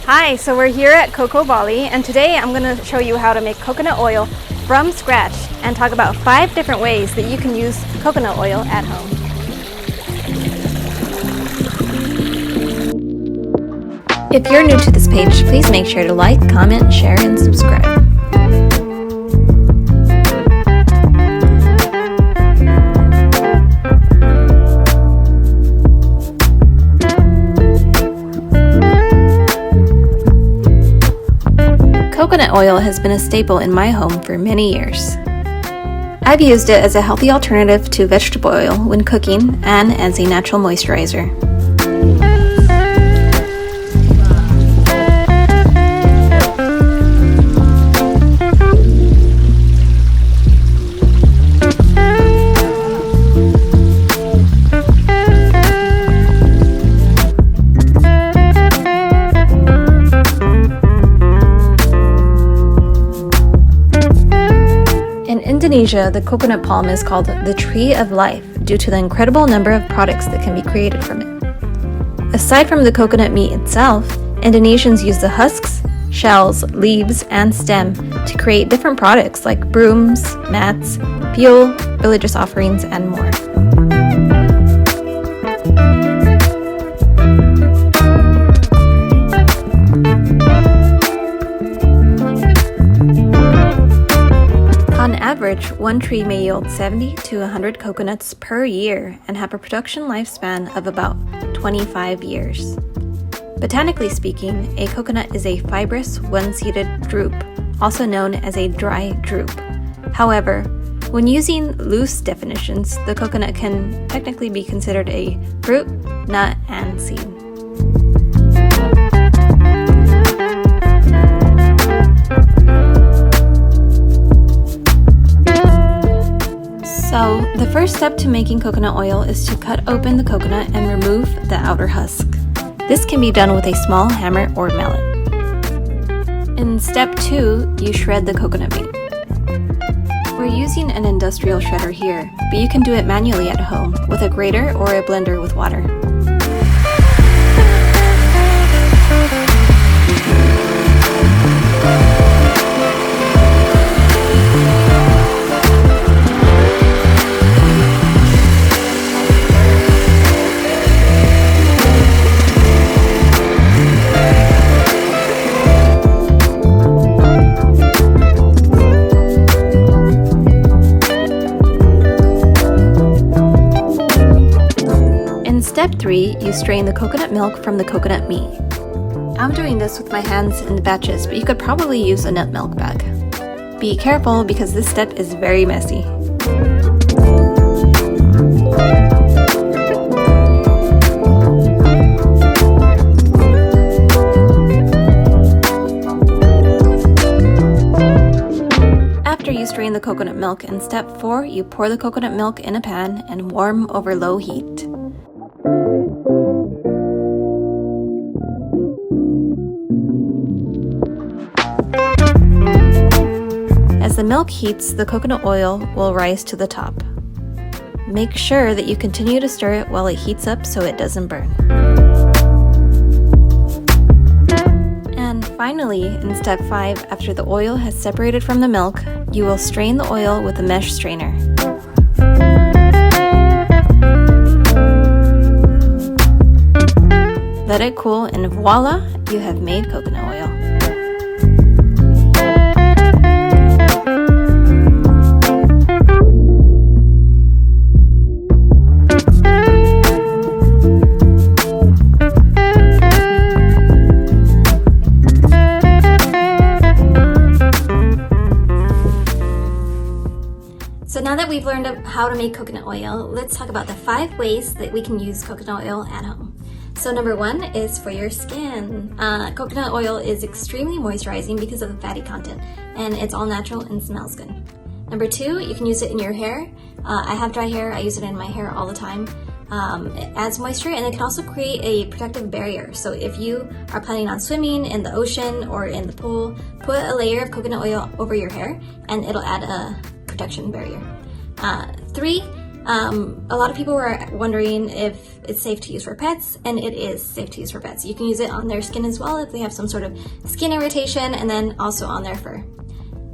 Hi, so we're here at Cocoil Bali, and today I'm going to show you how to make coconut oil from scratch and talk about 5 different ways that you can use coconut oil at home. If you're new to this page, please make sure to like, comment, share, and subscribe. Coconut oil has been a staple in my home for many years. I've used it as a healthy alternative to vegetable oil when cooking and as a natural moisturizer. In Indonesia, the coconut palm is called the tree of life due to the incredible number of products that can be created from it. Aside from the coconut meat itself, Indonesians use the husks, shells, leaves, and stem to create different products like brooms, mats, fuel, religious offerings, and more. On average, one tree may yield 70 to 100 coconuts per year and have a production lifespan of about 25 years. Botanically speaking, a coconut is a fibrous, one-seeded drupe, also known as a dry drupe. However, when using loose definitions, the coconut can technically be considered a fruit, nut, and seed. So, the first step to making coconut oil is to cut open the coconut and remove the outer husk. This can be done with a small hammer or mallet. In step 2, you shred the coconut meat. We're using an industrial shredder here, but you can do it manually at home with a grater or a blender with water. Step 3, you strain the coconut milk from the coconut meat. I'm doing this with my hands in batches, but you could probably use a nut milk bag. Be careful because this step is very messy. After you strain the coconut milk in step 4, you pour the coconut milk in a pan and warm over low heat. As the milk heats, the coconut oil will rise to the top. Make sure that you continue to stir it while it heats up so it doesn't burn. And finally, in step 5, after the oil has separated from the milk, you will strain the oil with a mesh strainer. Let it cool and voila, you have made coconut oil. So now that we've learned how to make coconut oil, let's talk about the 5 ways that we can use coconut oil at home. So number 1 is for your skin. Coconut oil is extremely moisturizing because of the fatty content, and it's all natural and smells good. Number 2, you can use it in your hair. I have dry hair, I use it in my hair all the time. It adds moisture, and it can also create a protective barrier. So if you are planning on swimming in the ocean or in the pool, put a layer of coconut oil over your hair and it'll add a protection barrier. 3, A lot of people were wondering if it's safe to use for pets, and it is safe to use for pets. You can use it on their skin as well if they have some sort of skin irritation, and then also on their fur.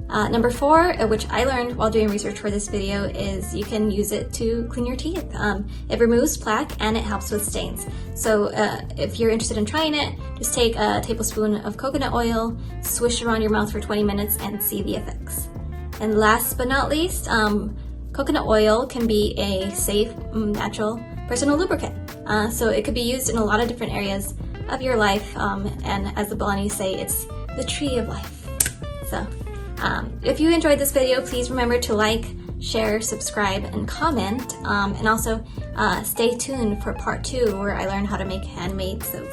Number 4, which I learned while doing research for this video, is you can use it to clean your teeth. It removes plaque and it helps with stains. So if you're interested in trying it, just take a tablespoon of coconut oil, swish it around your mouth for 20 minutes and see the effects. And last but not least, coconut oil can be a safe, natural personal lubricant. So it could be used in a lot of different areas of your life, and as the Balinese say, it's the tree of life. So if you enjoyed this video, please remember to like, share, subscribe, and comment, and also stay tuned for part 2 where I learn how to make handmade soap.